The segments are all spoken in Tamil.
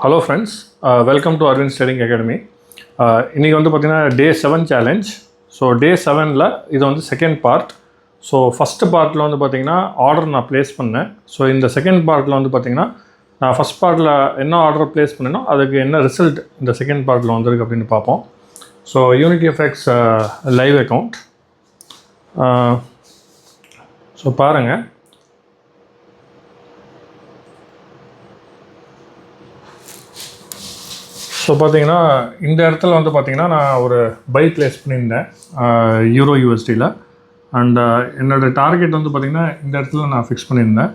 Hello friends, welcome to Arvind Trading Academy. இன்றைக்கி வந்து பார்த்திங்கன்னா டே 7 சேலஞ்ச். ஸோ டே 7ல் இது வந்து செகண்ட் பார்ட். ஸோ ஃபஸ்ட்டு பார்ட்டில் வந்து பார்த்திங்கன்னா ஆர்டர் நான் ப்ளேஸ் பண்ணேன். ஸோ இந்த செகண்ட் பார்ட்டில் வந்து பார்த்திங்கன்னா நான் ஃபஸ்ட் பார்ட்டில் என்ன ஆர்டர் ப்ளேஸ் பண்ணேனோ அதுக்கு என்ன ரிசல்ட் இந்த செகண்ட் பார்ட்டில் வந்திருக்கு அப்படின்னு பார்ப்போம். So UnityFX live account. So பாருங்கள், ஸோ பார்த்தீங்கன்னா இந்த இடத்துல வந்து பார்த்திங்கன்னா நான் ஒரு பை ப்ளேஸ் பண்ணியிருந்தேன் யூரோ USDயில். அண்ட் என்னோடய டார்கெட் வந்து பார்த்திங்கன்னா இந்த இடத்துல நான் ஃபிக்ஸ் பண்ணியிருந்தேன்.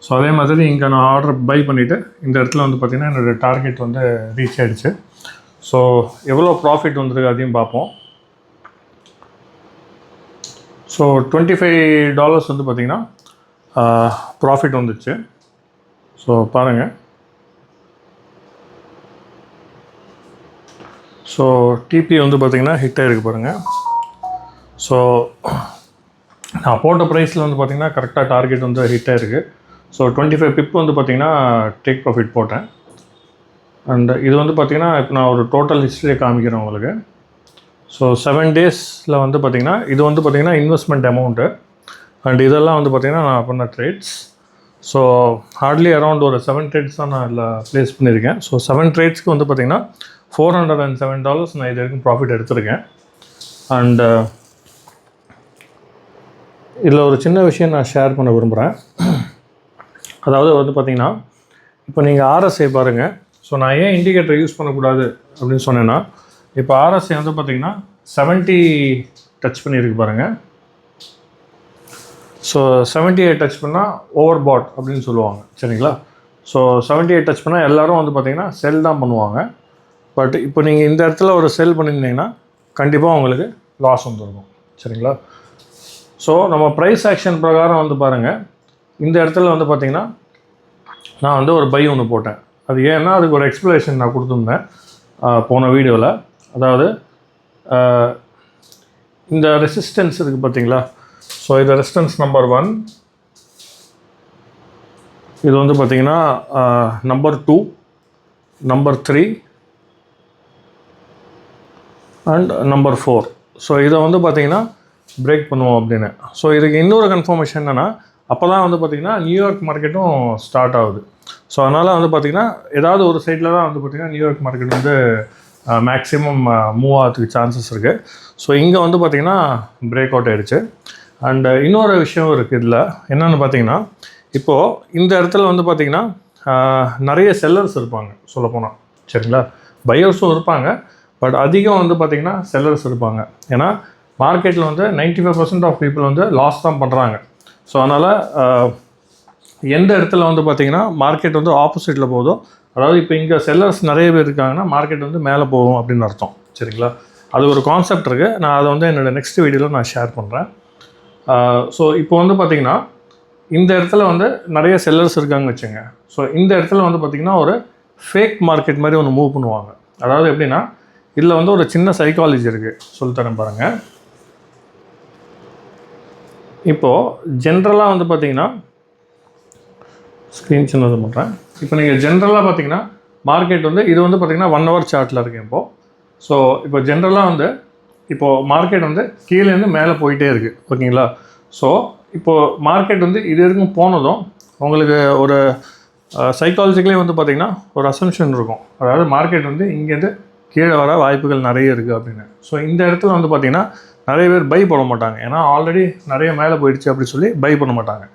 ஸோ அதே மாதிரி இங்கே நான் ஆர்டர் பை பண்ணிவிட்டு இந்த இடத்துல வந்து பார்த்திங்கன்னா என்னோடய டார்கெட் வந்து ரீச் ஆகிடுச்சு. ஸோ எவ்வளோ ப்ராஃபிட் வந்துருக்கு அதையும் பார்ப்போம். ஸோ $25 வந்து பார்த்திங்கன்னா ப்ராஃபிட் வந்துச்சு. ஸோ பாருங்கள், ஸோ டிபி வந்து பார்த்திங்கன்னா ஹிட் ஆகிருக்கு பாருங்கள். ஸோ நான் போட்ட ப்ரைஸில் வந்து பார்த்திங்கன்னா கரெக்டாக டார்கெட் வந்து ஹிட் ஆகிருக்கு. ஸோ 25 பிப் வந்து பார்த்திங்கன்னா டேக் ப்ராஃபிட் போட்டேன். அண்ட் இது வந்து பார்த்திங்கன்னா இப்போ நான் ஒரு டோட்டல் ஹிஸ்ட்ரியை காமிக்கிறேன் உங்களுக்கு. ஸோ 7 டேஸில் வந்து பார்த்திங்கன்னா இது வந்து பார்த்திங்கன்னா இன்வெஸ்ட்மெண்ட் அமௌண்ட்டு. அண்ட் இதெல்லாம் வந்து பார்த்திங்கன்னா நான் பண்ண ட்ரேட்ஸ். ஸோ ஹார்ட்லி அரௌண்ட் ஒரு 7 ட்ரேட்ஸ் தான் நான் இதில் ப்ளேஸ் பண்ணியிருக்கேன். ஸோ 7 ட்ரேட்ஸ்க்கு வந்து பார்த்திங்கன்னா $407 நான் இது வரைக்கும் ப்ராஃபிட் எடுத்திருக்கேன். அண்டு இதில் ஒரு சின்ன விஷயம் நான் ஷேர் பண்ண விரும்புகிறேன். அதாவது வந்து பார்த்திங்கன்னா இப்போ நீங்கள் RSI பாருங்கள். ஸோ நான் ஏன் இண்டிகேட்டர் யூஸ் பண்ணக்கூடாது அப்படின்னு சொன்னேன்னா, இப்போ RSI வந்து பார்த்திங்கன்னா 70 டச் பண்ணியிருக்கு பாருங்கள். ஸோ 78 டச் பண்ணால் ஓவர் பாட் அப்படின்னு சொல்லுவாங்க, சரிங்களா? ஸோ 78 டச் பண்ணால் எல்லோரும் வந்து பார்த்திங்கன்னா செல் தான் பண்ணுவாங்க. பட் இப்போ நீங்கள் இந்த இடத்துல ஒரு செல் பண்ணியிருந்தீங்கன்னா கண்டிப்பாக உங்களுக்கு லாஸ் வந்துருக்கும், சரிங்களா? ஸோ நம்ம ப்ரைஸ் ஆக்ஷன் பிரகாரம் வந்து பாருங்கள், இந்த இடத்துல வந்து பார்த்திங்கன்னா நான் வந்து ஒரு பை ஒன்று போட்டேன். அது ஏன்னா அதுக்கு ஒரு எக்ஸ்ப்ளனேஷன் நான் கொடுத்துருந்தேன் போன வீடியோவில். அதாவது இந்த ரெசிஸ்டன்ஸ் இருக்குது பார்த்தீங்களா? ஸோ இது ரெசிஸ்டன்ஸ் நம்பர் 1, இது வந்து பார்த்திங்கன்னா number 2, number 3 and number 4. So இதை வந்து பார்த்திங்கன்னா பிரேக் பண்ணுவோம் அப்படின்னு. ஸோ இதுக்கு இன்னொரு கன்ஃபர்மேஷன் என்னென்னா, அப்போ தான் வந்து பார்த்திங்கன்னா நியூயார்க் மார்க்கெட்டும் ஸ்டார்ட் ஆகுது. ஸோ அதனால் வந்து பார்த்திங்கன்னா ஏதாவது ஒரு சைடில் தான் வந்து பார்த்திங்கன்னா நியூயார்க் மார்க்கெட் வந்து மேக்ஸிமம் மூவ் ஆகிறதுக்கு சான்சஸ் இருக்குது. ஸோ இங்கே வந்து பார்த்திங்கன்னா பிரேக் அவுட் ஆகிடுச்சு. அண்டு இன்னொரு விஷயம் இருக்குது இதில் என்னென்னு பார்த்திங்கன்னா, இப்போது இந்த இடத்துல வந்து பார்த்திங்கன்னா நிறைய செல்லர்ஸ் இருப்பாங்க சொல்லப்போனால், சரிங்களா? பையர்ஸும் இருப்பாங்க, பட் அதிகம் வந்து பார்த்திங்கன்னா செல்லர்ஸ் இருப்பாங்க. ஏன்னா மார்க்கெட்டில் வந்து 95% ஆஃப் பீப்புள் வந்து லாஸ் தான் பண்ணுறாங்க. ஸோ அதனால் எந்த இடத்துல வந்து பார்த்திங்கன்னா மார்க்கெட் வந்து ஆப்போசிட்டில் போகுதோ, அதாவது இப்போ இங்கே செல்லர்ஸ் நிறைய பேர் இருக்காங்கன்னா மார்க்கெட் வந்து மேலே போகும் அப்படின்னு அர்த்தம், சரிங்களா? அது ஒரு கான்செப்ட் இருக்குது. நான் அதை வந்து என்னோடய நெக்ஸ்ட் வீடியோவில் நான் ஷேர் பண்ணுறேன். ஸோ இப்போ வந்து பார்த்திங்கன்னா இந்த இடத்துல வந்து நிறைய செல்லர்ஸ் இருக்காங்கன்னு வச்சுங்க. ஸோ இந்த இடத்துல வந்து பார்த்திங்கன்னா ஒரு ஃபேக் மார்க்கெட் மாதிரி ஒன்று மூவ் பண்ணுவாங்க. அதாவது எப்படின்னா, இதில் வந்து ஒரு சின்ன சைக்காலஜி இருக்குது, சொல்லித்தரேன் பாருங்கள். இப்போது ஜென்ரலாக வந்து பார்த்திங்கன்னா ஸ்க்ரீன் சின்னது பண்ணுறேன். இப்போ நீங்கள் ஜென்ரலாக பார்த்திங்கன்னா மார்க்கெட் வந்து இது வந்து பார்த்திங்கன்னா 1 ஹவர் சார்ட்டில் இருக்குது இப்போது. ஸோ இப்போ ஜென்ரலாக வந்து இப்போது மார்க்கெட் வந்து கீழேருந்து மேலே போயிட்டே இருக்குது, ஓகேங்களா? ஸோ இப்போது மார்க்கெட் வந்து இது வரைக்கும் போனதும் உங்களுக்கு ஒரு சைக்காலஜிக்கலே வந்து பார்த்திங்கன்னா ஒரு அசம்ஷன் இருக்கும். அதாவது மார்க்கெட் வந்து இங்கேருந்து கீழே வர வாய்ப்புகள் நிறைய இருக்குது அப்படின்னு. ஸோ இந்த இடத்துல வந்து பார்த்திங்கன்னா நிறைய பேர் பை பண்ண மாட்டாங்க. ஏன்னா ஆல்ரெடி நிறைய மேலே போயிடுச்சு அப்படின்னு சொல்லி பை பண்ண மாட்டாங்க.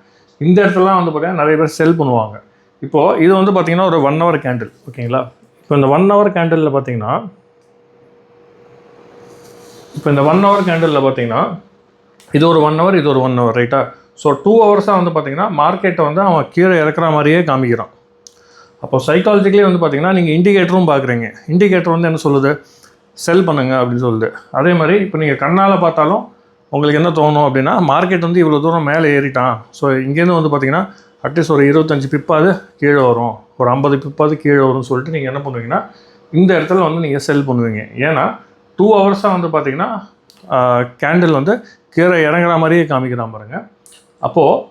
இந்த இடத்துலலாம் வந்து பார்த்திங்கன்னா நிறைய பேர் செல் பண்ணுவாங்க. இப்போது இது வந்து பார்த்திங்கன்னா ஒரு 1 ஹவர் கேண்டில், ஓகேங்களா? இப்போ இந்த 1 ஹவர் கேண்டிலில் பார்த்திங்கன்னா இது ஒரு 1 ஹவர், இது ஒரு 1 ஹவர், ரைட்டா? ஸோ 2 ஹவர்ஸாக வந்து பார்த்திங்கன்னா மார்க்கெட்டை வந்து அவன் கீழே இறக்குற மாதிரியே காமிக்கிறான். அப்போ சைக்காலஜிக்கலி வந்து பார்த்திங்கன்னா நீங்கள் இண்டிகேட்டரும் பார்க்குறீங்க. இண்டிகேட்டர் வந்து என்ன சொல்லுது? செல் பண்ணுங்க அப்படின்னு சொல்லுது. அதே மாதிரி இப்போ நீங்கள் கண்ணால் பார்த்தாலும் உங்களுக்கு என்ன தோணும் அப்படின்னா, மார்க்கெட் வந்து இவ்வளோ தூரம் மேலே ஏறிட்டான். ஸோ இங்கேருந்து வந்து பார்த்திங்கன்னா அட்லீஸ்ட் ஒரு 25 பிப்பாவது கீழே வரும், ஒரு 50 பிப்பாவது கீழே வரும்னு சொல்லிட்டு நீங்கள் என்ன பண்ணுவீங்கன்னா இந்த இடத்துல வந்து நீங்கள் செல் பண்ணுவீங்க. ஏன்னா 2 ஹவர்ஸாக வந்து பார்த்திங்கன்னா கேண்டில் வந்து கீழே இறங்குற மாதிரியே காமிக்கிறான் பாருங்கள். அப்போது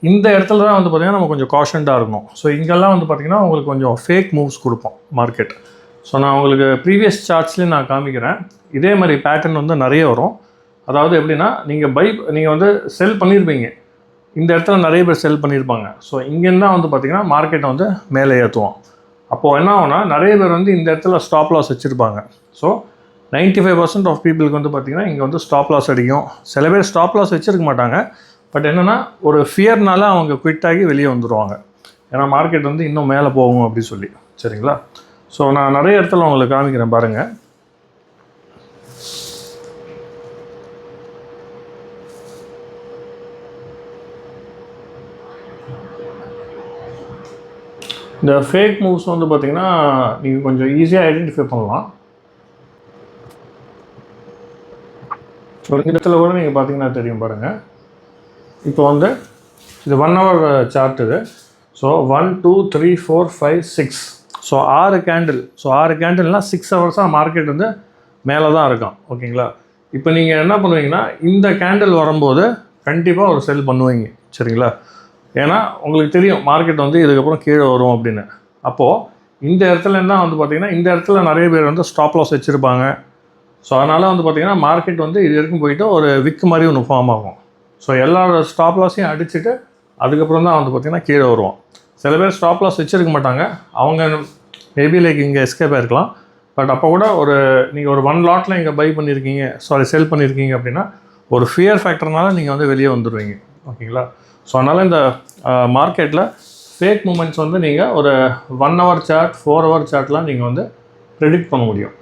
இந்த இடத்துல தான் வந்து பார்த்திங்கன்னா நம்ம கொஞ்சம் காஷன்டாக இருக்கணும். ஸோ இங்கெல்லாம் வந்து பார்த்திங்கன்னா உங்களுக்கு கொஞ்சம் ஃபேக் மூவ்ஸ் கொடுப்போம் மார்க்கெட். ஸோ நான் உங்களுக்கு ப்ரீவியஸ் சார்ட்ஸ்லேயும் நான் காமிக்கிறேன். இதே மாதிரி பேட்டர்ன் வந்து நிறைய வரும். அதாவது எப்படின்னா நீங்கள் வந்து செல் பண்ணியிருப்பீங்க, இந்த இடத்துல நிறைய பேர் செல் பண்ணியிருப்பாங்க. ஸோ இங்கேருந்து தான் வந்து பார்த்திங்கன்னா மார்க்கெட்டை வந்து மேலே ஏற்றுவோம். அப்போது என்ன ஆகும்னா நிறைய பேர் வந்து இந்த இடத்துல ஸ்டாப் லாஸ் வச்சுருப்பாங்க. ஸோ 95% ஆஃப் பீப்புளுக்கு வந்து பார்த்திங்கன்னா இங்கே வந்து ஸ்டாப் லாஸ் அடிக்கும். சில பேர் ஸ்டாப் லாஸ் வச்சுருக்க மாட்டாங்க. பட் என்னென்னா ஒரு ஃபியர்னால அவங்க குவிட் ஆகி வெளியே வந்துடுவாங்க. ஏன்னா மார்க்கெட் வந்து இன்னும் மேலே போகும் அப்படி சொல்லி. சரிங்களா? ஸோ நான் நிறைய இடத்துல உங்களுக்கு காமிக்கிறேன் பாருங்கள். இந்த ஃபேக் மூவ்ஸ் வந்து பார்த்திங்கன்னா நீங்கள் கொஞ்சம் ஈஸியாக ஐடென்டிஃபை பண்ணலாம். ஒரு இடத்துல கூட நீங்கள் பார்த்தீங்கன்னா தெரியும் பாருங்கள். இப்போ வந்து இது 1 hour சார்ட் இது. So 1 2 3 4 5 6 so 6 candle. ஸோ 6 கேண்டில்னால் 6 ஹவர்ஸாக மார்க்கெட் வந்து மேலே தான் இருக்கும். ஓகேங்களா? இப்போ நீங்கள் என்ன பண்ணுவீங்கன்னா இந்த கேண்டில் வரும்போது கண்டிப்பாக ஒரு செல் பண்ணுவீங்க. சரிங்களா? ஏன்னா உங்களுக்கு தெரியும் மார்க்கெட் வந்து இதுக்கப்புறம் கீழே வரும் அப்படின்னு. அப்போது இந்த இடத்துல என்ன வந்து பார்த்திங்கன்னா இந்த இடத்துல நிறைய பேர் வந்து ஸ்டாப் லாஸ் வச்சுருப்பாங்க. ஸோ அதனால் வந்து பார்த்திங்கன்னா மார்க்கெட் வந்து இது வரைக்கும் போயிட்டு ஒரு விக் மாதிரி ஒன்று ஃபார்ம் ஆகும். ஸோ எல்லா ஸ்டாப் லாஸையும் அடிச்சுட்டு அதுக்கப்புறம் தான் வந்து பார்த்திங்கன்னா கீழே வருவோம். சில பேர் ஸ்டாப் லாஸ் வச்சுருக்க மாட்டாங்க. அவங்க மேபி லைக் இங்கே எஸ்கேப் ஆகிருக்கலாம். பட் அப்போ கூட நீங்கள் ஒரு 1 லாட்டில் இங்கே பை பண்ணியிருக்கீங்க, செல் பண்ணியிருக்கீங்க அப்படின்னா ஒரு ஃபியர் ஃபேக்டர்னால நீங்கள் வந்து வெளியே வந்துடுவீங்க. ஓகேங்களா? ஸோ அதனால் இந்த மார்க்கெட்டில் ஃபேக் மூமெண்ட்ஸ் வந்து நீங்கள் ஒரு 1 hour சார்ட் 4 hour சார்ட்லாம் நீங்கள் வந்து ப்ரெடிக்ட் பண்ண முடியும்.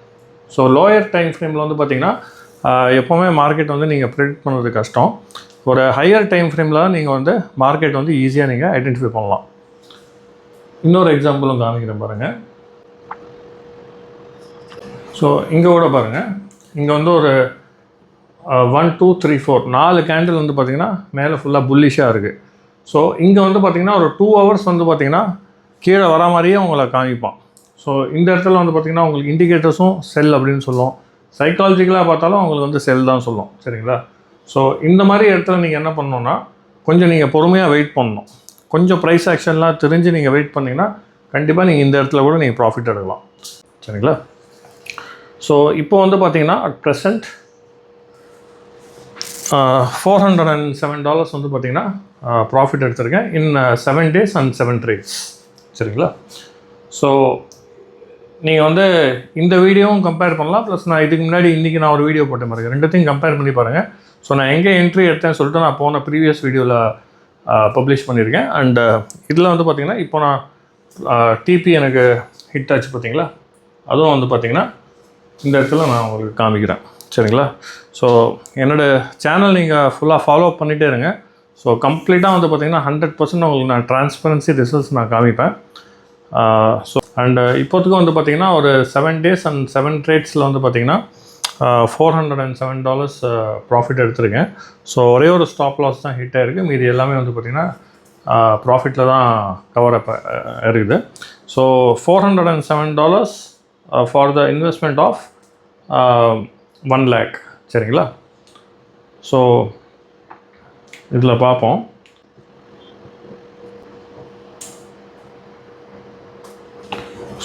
ஸோ லோயர் டைம் ஃப்ரேமில் வந்து பார்த்திங்கன்னா எப்போவுமே மார்க்கெட் வந்து நீங்கள் ப்ரெடிக்ட் பண்ணுறது கஷ்டம். ஒரு ஹையர் டைம் ஃப்ரேமில் தான் நீங்கள் வந்து மார்க்கெட் வந்து ஈஸியாக நீங்கள் ஐடென்டிஃபை பண்ணலாம். இன்னொரு எக்ஸாம்பிளும் காமிக்கிறேன் பாருங்கள். ஸோ இங்கே கூட பாருங்கள். இங்கே வந்து ஒரு 1 2 3 4 4 கேண்டில் வந்து பார்த்திங்கன்னா மேலே ஃபுல்லாக புல்லிஷாக இருக்குது. ஸோ இங்கே வந்து பார்த்திங்கன்னா ஒரு 2 hours வந்து பார்த்திங்கன்னா கீழே வர மாதிரியே உங்களை காமிப்பான். ஸோ இந்த இடத்துல வந்து பார்த்திங்கன்னா உங்களுக்கு இண்டிகேட்டர்ஸும் செல் அப்படின்னு சொல்லும். சைக்காலஜிக்கலாக பார்த்தாலும் உங்களுக்கு வந்து செல் தான் சொல்லும். சரிங்களா? ஸோ இந்த மாதிரி இடத்துல நீங்கள் என்ன பண்ணணுன்னா கொஞ்சம் நீங்கள் பொறுமையாக வெயிட் பண்ணணும். கொஞ்சம் ப்ரைஸ் ஆக்ஷன்லாம் தெரிஞ்சு நீங்கள் வெயிட் பண்ணிங்கன்னா கண்டிப்பாக நீங்கள் இந்த இடத்துல கூட நீங்கள் ப்ராஃபிட் எடுக்கலாம். சரிங்களா? ஸோ இப்போ வந்து பார்த்திங்கன்னா அட் ப்ரெசண்ட் $407 வந்து பார்த்திங்கன்னா ப்ராஃபிட் எடுத்திருக்கேன் இன் 7 days and 7 trades. சரிங்களா? ஸோ நீங்கள் வந்து இந்த வீடியோவும் கம்பேர் பண்ணலாம். ப்ளஸ் நான் இதுக்கு முன்னாடி இன்றைக்கி நான் ஒரு வீடியோ போட்டேன் பாருங்கள். ரெண்டுத்தையும் கம்பேர் பண்ணி பாருங்கள். ஸோ நான் எங்கே என்ட்ரி எடுத்தேன்னு சொல்லிட்டு நான் போன ப்ரீவியஸ் வீடியோவில் பப்ளிஷ் பண்ணியிருக்கேன். அண்டு இதில் வந்து பார்த்திங்கன்னா இப்போ நான் டிபி எனக்கு ஹிட் ஆச்சு பார்த்திங்களா, அதுவும் வந்து பார்த்திங்கன்னா இந்த இடத்துல நான் உங்களுக்கு காமிக்கிறேன். சரிங்களா? ஸோ என்னோடய சேனல் நீங்கள் ஃபுல்லாக ஃபாலோ பண்ணிகிட்டே இருங்க. ஸோ கம்ப்ளீட்டாக வந்து பார்த்திங்கன்னா 100% உங்களுக்கு நான் ட்ரான்ஸ்பரன்சி ரிசல்ட்ஸ் நான் காமிப்பேன். ஸோ அண்டு இப்போத்துக்கு வந்து பார்த்திங்கன்னா ஒரு 7 days and 7 trades வந்து பார்த்திங்கன்னா $407 ப்ராஃபிட் எடுத்திருக்கேன். ஸோ ஒரே ஒரு ஸ்டாப் லாஸ் தான் ஹிட் ஆகிருக்கு. மீதி எல்லாமே வந்து பார்த்திங்கன்னா ப்ராஃபிட்டில் தான் கவர் அப் இருக்குது. So $407 for the investment of 1 lakh. சரிங்களா? ஸோ இதில் பார்ப்போம்.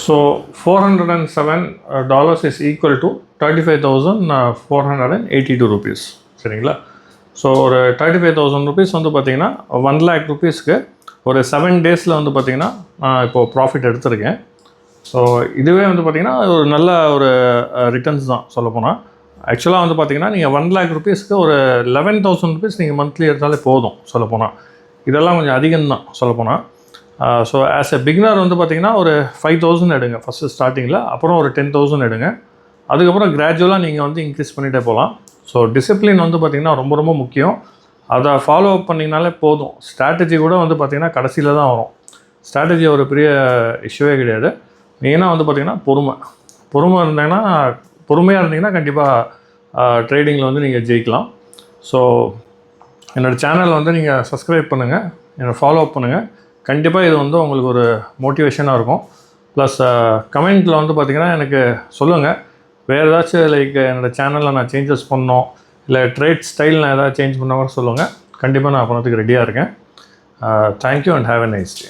So $407 is equal to 35,482 rupees. சரிங்களா? ஸோ ஒரு 35,000 rupees வந்து பார்த்திங்கன்னா 1 lakh rupeesக்கு ஒரு 7 daysல வந்து பார்த்திங்கன்னா நான் இப்போது ப்ராஃபிட் எடுத்திருக்கேன். ஸோ இதுவே வந்து பார்த்திங்கன்னா ஒரு நல்ல ஒரு ரிட்டர்ன்ஸ் தான் சொல்லப்போனால். ஆக்சுவலாக வந்து பார்த்திங்கன்னா நீங்கள் 1 lakh rupeesக்கு ஒரு 11,000 rupees நீங்கள் மந்த்லி எடுத்தாலே போதும் சொல்லப்போனால். இதெல்லாம் கொஞ்சம் அதிகம்தான் சொல்லப்போனால். ஸோ ஆஸ் எ பிகினர் வந்து பார்த்திங்கன்னா ஒரு 5,000 எடுங்க ஃபஸ்ட்டு ஸ்டார்டிங்கில். அப்புறம் ஒரு 10,000 எடுங்க. அதுக்கப்புறம் கிராஜுவலாக நீங்கள் வந்து இன்க்ரீஸ் பண்ணிகிட்டே போகலாம். ஸோ டிசிப்ளின் வந்து பார்த்திங்கன்னா ரொம்ப ரொம்ப முக்கியம். அதை ஃபாலோ அப் பண்ணிங்கனாலே போதும். ஸ்ட்ராட்டஜி கூட வந்து பார்த்திங்கன்னா கடைசியில் தான் வரும். ஸ்ட்ராட்டஜி ஒரு பெரிய இஷ்யூவே கிடையாது. மெயினாக வந்து பார்த்திங்கன்னா பொறுமையாக இருந்தீங்கன்னா கண்டிப்பாக ட்ரேடிங்கில் வந்து நீங்கள் ஜெயிக்கலாம். ஸோ என்னோடய சேனலை வந்து நீங்கள் சப்ஸ்கிரைப் பண்ணுங்கள், என்னை ஃபாலோ அப் பண்ணுங்கள். கண்டிப்பாக இது வந்து உங்களுக்கு ஒரு மோட்டிவேஷனாக இருக்கும். ப்ளஸ் கமெண்ட்டில் வந்து பார்த்திங்கன்னா எனக்கு சொல்லுங்கள், வேறு ஏதாச்சும் லைக் என்னோடய சேனலில் நான் சேஞ்சஸ் பண்ணோம், இல்லை ட்ரேட் ஸ்டைல் நான் ஏதாவது சேஞ்ச் பண்ணால் கூட சொல்லுங்கள். கண்டிப்பாக நான் பண்ணதுக்கு ரெடியாக இருக்கேன். Thank you and have a nice day.